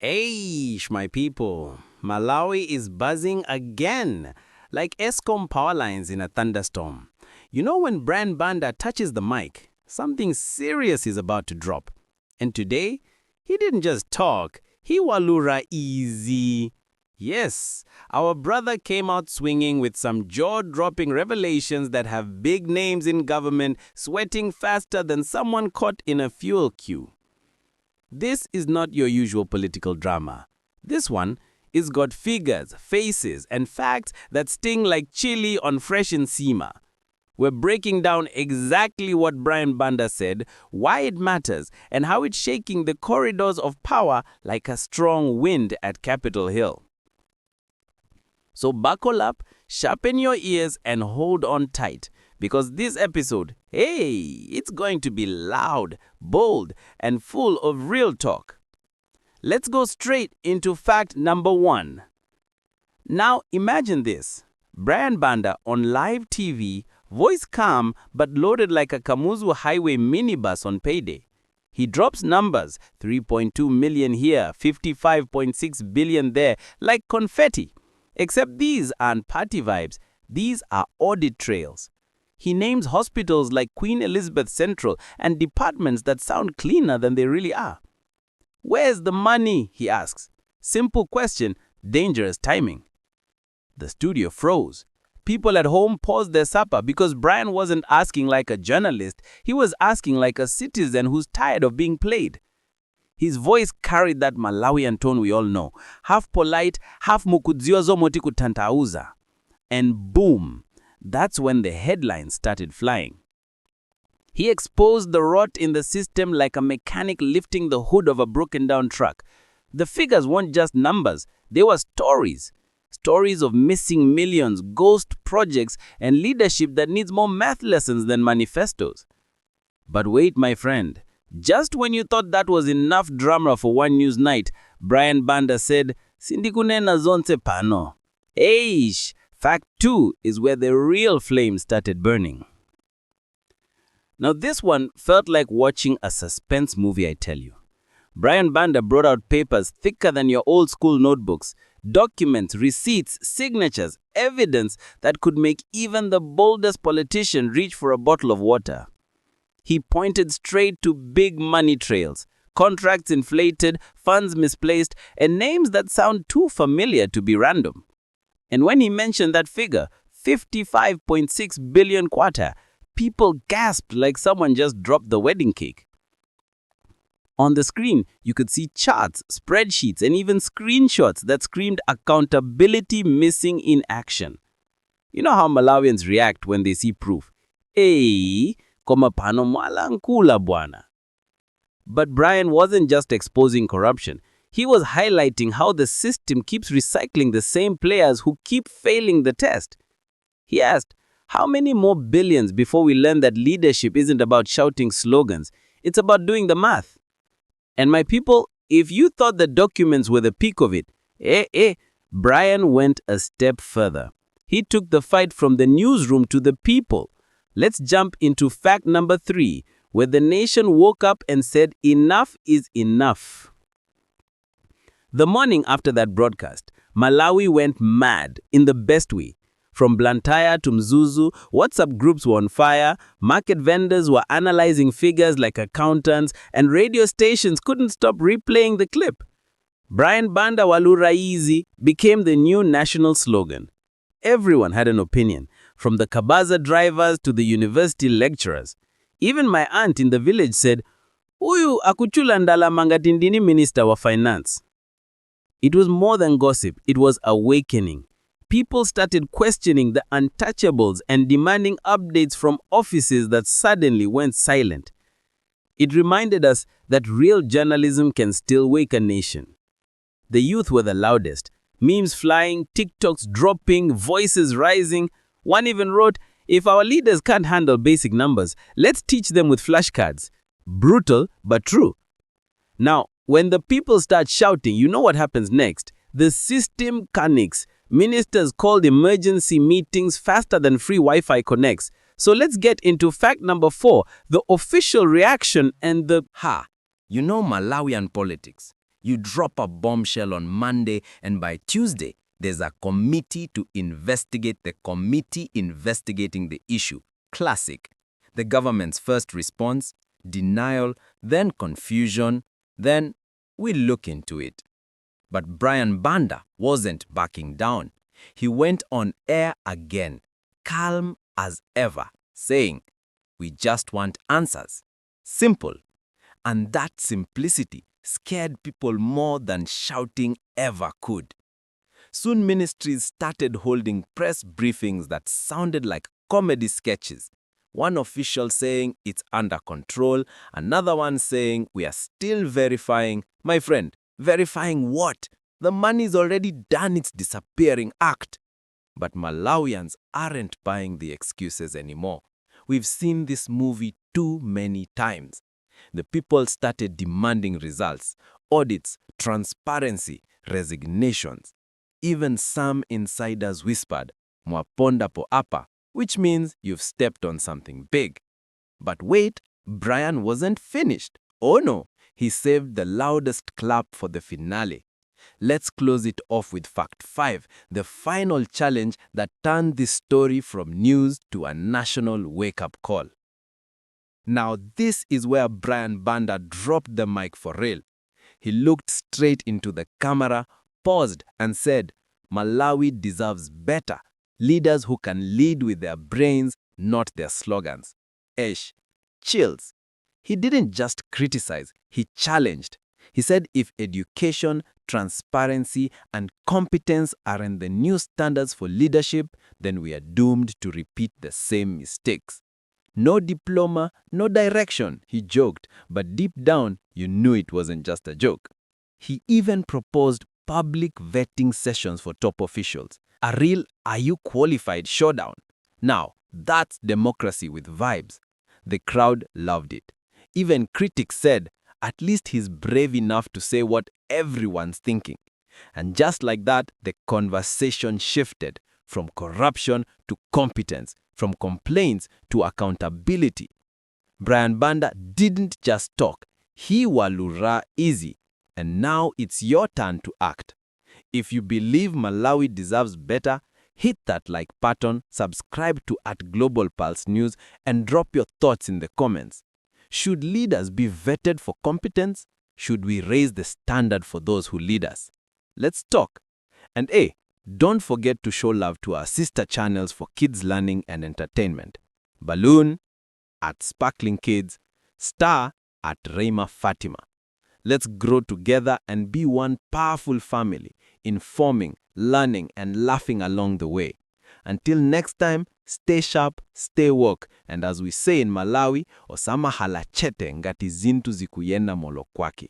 Aish, my people. Malawi is buzzing again, like Eskom power lines in a thunderstorm. You know when Banda touches the mic, something serious is about to drop. And today, he didn't just talk, he walura easy. Yes, our brother came out swinging with some jaw-dropping revelations that have big names in government sweating faster than someone caught in a fuel queue. This is not your usual political drama. This one is got figures, faces, and facts that sting like chili on fresh nsima. We're breaking down exactly what Banda said, why it matters, and how it's shaking the corridors of power like a strong wind at Capitol Hill. So buckle up, sharpen your ears, and hold on tight. Because this episode, hey, it's going to be loud, bold, and full of real talk. Let's go straight into fact number 1. Now imagine this. Banda on live TV, voice calm but loaded like a Kamuzu highway minibus on payday. He drops numbers, 3.2 million here, 55.6 billion there, like confetti. Except these aren't party vibes, these are audit trails. He names hospitals like Queen Elizabeth Central and departments that sound cleaner than they really are. Where's the money, he asks. Simple question, dangerous timing. The studio froze. People at home paused their supper because Brian wasn't asking like a journalist, he was asking like a citizen who's tired of being played. His voice carried that Malawian tone we all know, half polite, half mukudziozo moti kutantauza. And boom! That's when the headlines started flying. He exposed the rot in the system like a mechanic lifting the hood of a broken-down truck. The figures weren't just numbers, they were stories. Stories of missing millions, ghost projects, and leadership that needs more math lessons than manifestos. But wait, my friend. Just when you thought that was enough drama for one news night, Banda said, Sindikunena zonse pano. Eish! Fact 2 is where the real flame started burning. Now this one felt like watching a suspense movie, I tell you. Banda brought out papers thicker than your old school notebooks, documents, receipts, signatures, evidence that could make even the boldest politician reach for a bottle of water. He pointed straight to big money trails, contracts inflated, funds misplaced, and names that sound too familiar to be random. And when he mentioned that figure, 55.6 billion kwacha, people gasped like someone just dropped the wedding cake. On the screen, you could see charts, spreadsheets, and even screenshots that screamed accountability missing in action. You know how Malawians react when they see proof. Hey, koma pano mwala nkula bwana. But Brian wasn't just exposing corruption. He was highlighting how the system keeps recycling the same players who keep failing the test. He asked, how many more billions before we learn that leadership isn't about shouting slogans, it's about doing the math? And my people, if you thought the documents were the peak of it, Brian went a step further. He took the fight from the newsroom to the people. Let's jump into fact number 3, where the nation woke up and said enough is enough. The morning after that broadcast, Malawi went mad in the best way. From Blantyre to Mzuzu, WhatsApp groups were on fire, market vendors were analyzing figures like accountants, and radio stations couldn't stop replaying the clip. Banda walura easy became the new national slogan. Everyone had an opinion, from the Kabaza drivers to the university lecturers. Even my aunt in the village said, Uyu akuchula ndala mangatindini minister wa finance. It was more than gossip, it was awakening. People started questioning the untouchables and demanding updates from offices that suddenly went silent. It reminded us that real journalism can still wake a nation. The youth were the loudest. Memes flying, TikToks dropping, voices rising. One even wrote, if our leaders can't handle basic numbers, let's teach them with flashcards. Brutal, but true. Now, when the people start shouting, you know what happens next? The system panics. Ministers called emergency meetings faster than free Wi-Fi connects. So let's get into fact number 4, the official reaction and the You know Malawian politics. You drop a bombshell on Monday, and by Tuesday, there's a committee to investigate the committee investigating the issue. Classic. The government's first response, denial, then confusion, then we'll look into it. But Banda wasn't backing down. He went on air again, calm as ever, saying, "We just want answers." Simple. And that simplicity scared people more than shouting ever could. Soon ministries started holding press briefings that sounded like comedy sketches. One official saying it's under control, another one saying we are still verifying. My friend, verifying what? The money's already done its disappearing act. But Malawians aren't buying the excuses anymore. We've seen this movie too many times. The people started demanding results, audits, transparency, resignations. Even some insiders whispered, "Mwaponda po apa," which means you've stepped on something big. But wait, Brian wasn't finished. Oh no, he saved the loudest clap for the finale. Let's close it off with Fact 5, the final challenge that turned this story from news to a national wake-up call. Now this is where Banda dropped the mic for real. He looked straight into the camera, paused and said, "Malawi deserves better. Leaders who can lead with their brains, not their slogans." Chills. He didn't just criticize, he challenged. He said if education, transparency, and competence aren't the new standards for leadership, then we are doomed to repeat the same mistakes. No diploma, no direction, he joked, but deep down, you knew it wasn't just a joke. He even proposed public vetting sessions for top officials, a real "are you qualified" showdown. Now, that's democracy with vibes. The crowd loved it. Even critics said, at least he's brave enough to say what everyone's thinking. And just like that, the conversation shifted from corruption to competence, from complaints to accountability. Banda didn't just talk, he walura easy. And now it's your turn to act. If you believe Malawi deserves better, hit that like button, subscribe to @GlobalPulse News, and drop your thoughts in the comments. Should leaders be vetted for competence? Should we raise the standard for those who lead us? Let's talk. And hey, don't forget to show love to our sister channels for kids learning and entertainment. Balloon @Sparkling Kids, Star @Reima Fatima. Let's grow together and be one powerful family, informing, learning, and laughing along the way. Until next time, stay sharp, stay woke, and as we say in Malawi, osama halachete ngati zintu zikuyenda molo kwake.